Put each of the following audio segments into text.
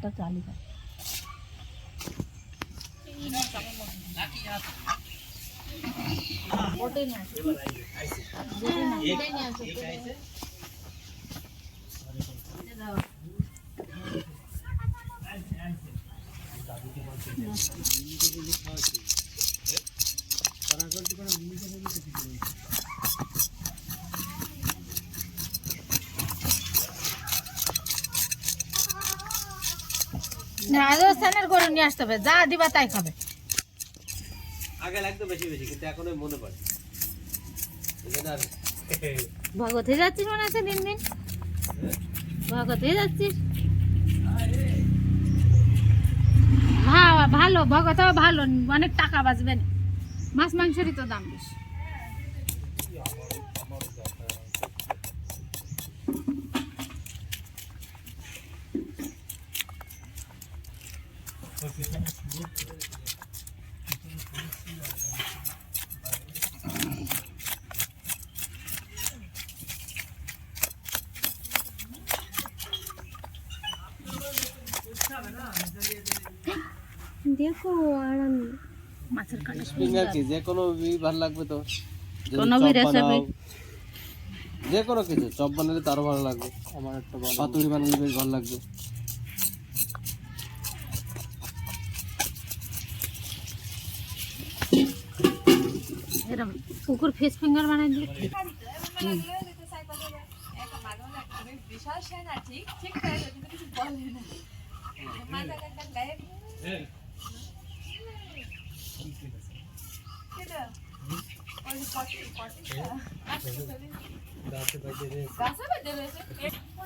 একটা চালি খায়। রাজস্থানের গরু নিয়ে আসতে হবে, যা দিবা তাই খাবে। আগে লাগতো বেশি বেশি, কিন্তু এখন মনে পড়ে। ভগত হয়ে যাচ্ছিস মনে আছে দিন দিন, ভগত হয়ে যাচ্ছিস। ভালো ভগত ভালো, অনেক টাকা বাঁচবে। মাছ মাংসেরই তো দাম বেশি। দেখো মাছের কাটা যে কোনো ভালো লাগবে তো, যে কোনো কিছু চপ বানালে তারও ভালো লাগবে। আমার একটা পাতুরি বানালে বেশ ভালো লাগবে। এরকম কুকুর ফিশ ফিঙ্গার বানাই দিই।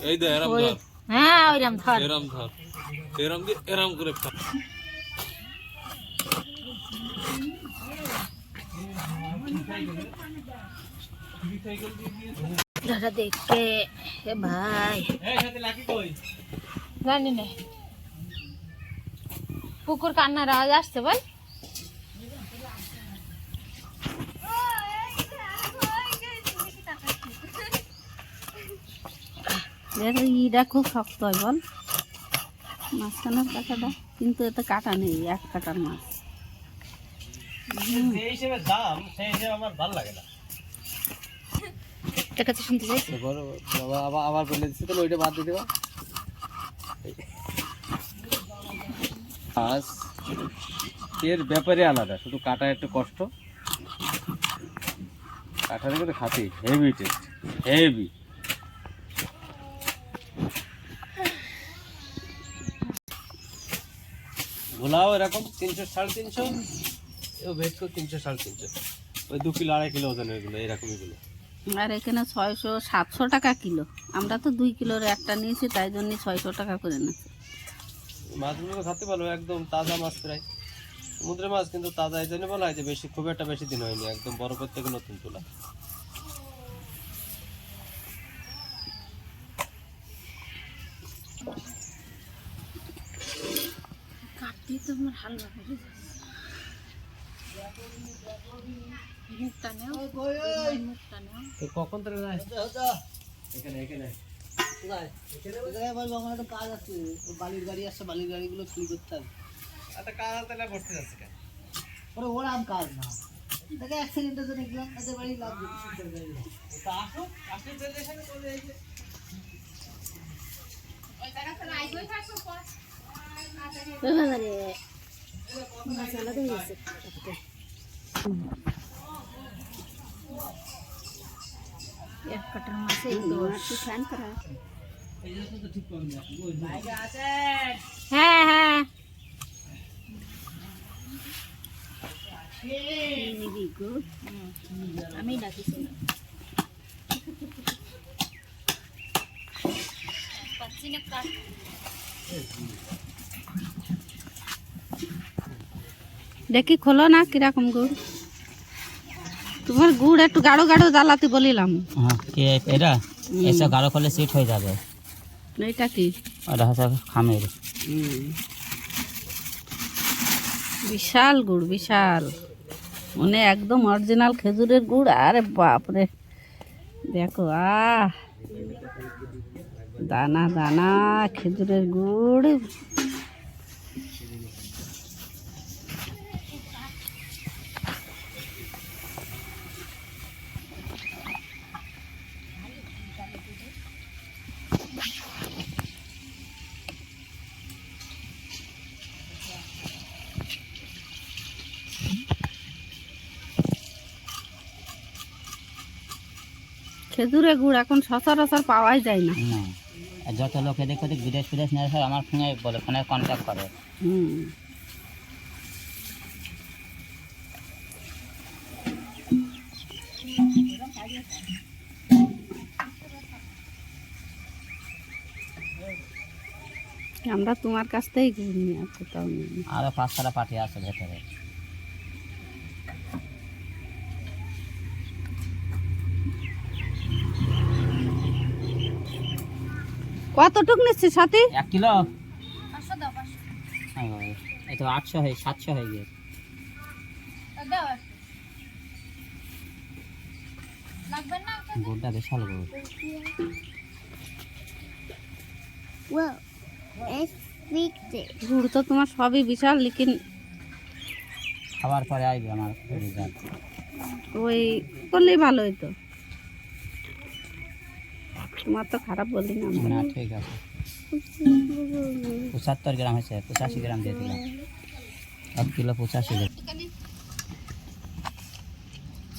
এই দে এরম ধর, হ্যাঁ ওইরকম ধর, এরম ধর, এরম দিয়ে এরম করে খা। দাদা দেখে এ ভাই জানি না কুকুর কান্নার আওয়াজ আসছে বল। ইটা খুব শক্ত হয় বল মাঝখানের কাঁটাটা, কিন্তু এতে কাটা নেই, এক কাটার মাছ। যে হিসেবে দাম সেই হিসেবে আমার ভালো লাগে না। এটা কাছে শুনতে চাইছি বাবা আবার বলে দিচ্ছি, তাহলে ওইটা বাদ দিয়ে দেবা। মাছ এর ব্যাপারে আলাদা, শুধু কাটা একটু কষ্ট। কাটারে কিন্তু খাতি হেভি টেস্ট, হেভি। ভোলাও এরকম 300 350, ভেট করে 300 350, ওই 2 কিলো 2.5 কিলো ওজন ওইগুলো এরকমই গুলো। আর এখানে 600 700 টাকা কিলো, আমরা তো 2 কিলোর একটা নিয়েছি, তাই জন্য 600 টাকা করে নিচ্ছি। মাছগুলো খেতে ভালো, একদম তাজা মাছ, প্রায় সমুদ্রের মাছ, কিন্তু তাজা। এই জন্য বলা হয় যে বেশি, খুব একটা বেশি দিন হয়নি, একদম বরফের থেকে নতুন তোলা। কাটতে তো আমার হালকা করে মুখটা নেও, মুখটা নেও। তো কখন থেকে যায় এখানে এখানে কাজ আছে, বালির গাড়ি আসছে, বালির গাড়িগুলো ফ্রি করতে হবে। আচ্ছা কাজ তাহলে করতে যাচ্ছে কেন? ওরা আম কাজ না, দেখে অ্যাক্সিডেন্টের জন্য গেলাম, এদের বাড়ি লাভ তা আসো, আসলে চলে এসে চলে এসে এক কাটার মাছে হ্যাঁ হ্যাঁ আমি ডাকিছিলাম। দেখি খোলো না কিরকম গুড়, তোমার গুড় একটু গাঢ় গাঢ় জ্বালাতে বলিলাম। এটা এসে গাঢ় করলে সিট হয়ে যাবে। এটা কি? ওটা হচ্ছে খামের। বিশাল গুড়, বিশাল, মানে একদম অরিজিনাল খেজুরের গুড়। আরে বাপরে দেখো, দানা দানা খেজুরের গুড়। খেজুরের গুড় এখন সচরাচর পাওয়াই যায় না। না, আর যত লোক এদিক ওদিক বিদেশ ফিদেশ নিয়ে সব আমার ফোনে বলে, ফোনে কন্ট্যাক্ট করে। হুম। আমরা তোমার কাছ থেকেই গুড় নিয়ে আসতে তাও নিই। আরও 5-6টা পার্টি আছে ভেতরে। কতটুক নিচ্ছিস সাথী? 1 কিলো? এই তো 800 হয়ে 700 হয়ে গিয়েছে। গুড়টা বিশাল গুড়। গুড় তো তোমার সবই বিশাল, লেকিন খাবার পরে আসবে আমার রেজাল্ট। ওই করলেই ভালো হইতো। তোমার তো খারাপ বলি না আমরা। না ঠিক আছে, 75 গ্রাম হয়েছে, 85 গ্রাম দিয়ে দিলাম। 1 কিলো 85 গ্রাম।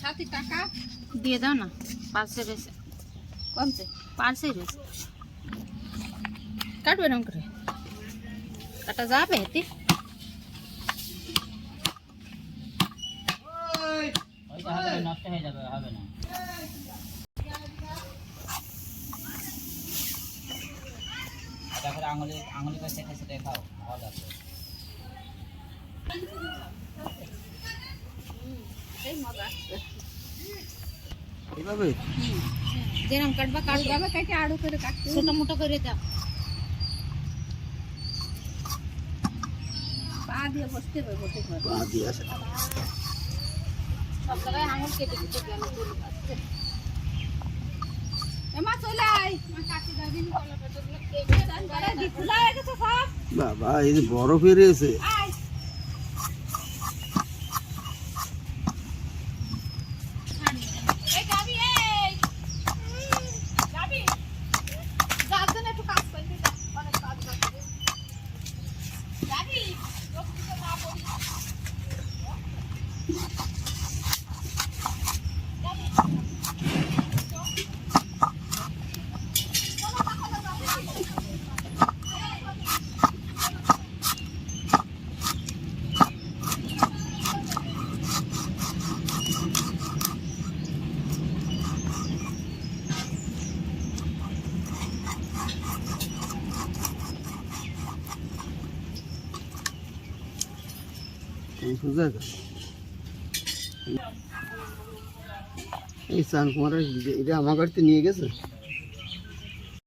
সাথী টাকা দিয়ে দাও না, পার্সে রয়েছে, কমছে। পার্সে রয়েছে। কাটবে এরকম করে, কাটা যাবে হেতি। ওইটা হবে না, নষ্ট হয়ে যাবে, হবে না। এটা করে আঙুলি করে সেটে সেটে খাও, ভালো আছে। এই মজা আসছে। এইভাবে যেরকম কাটবা কাটবে, এইভাবে কেটে আড়ু করে কাটতে ছোট মোটো করে দাও। পা দিয়ে বসতে হবে, বসে করে। পা দিয়ে আসে। সব জায়গায় আঙুল কেটে কেটে গেল। এমা চলে আয়। আমার কাছে যাবি না, কলা পেটগুলো কেটে দেন। আরে দিকুলা হয়ে গেছে সব। বাবা এই যে বরফ বেরিয়েছে। আয়। এই যাবি, এই যাবি, যার জন্য একটু কাজ করবি, যা, অনেক কাজ করবি। যাবি, লোক কিছু না বলি। এই চান কুমার এটা আমার গাড়িতে নিয়ে গেছে।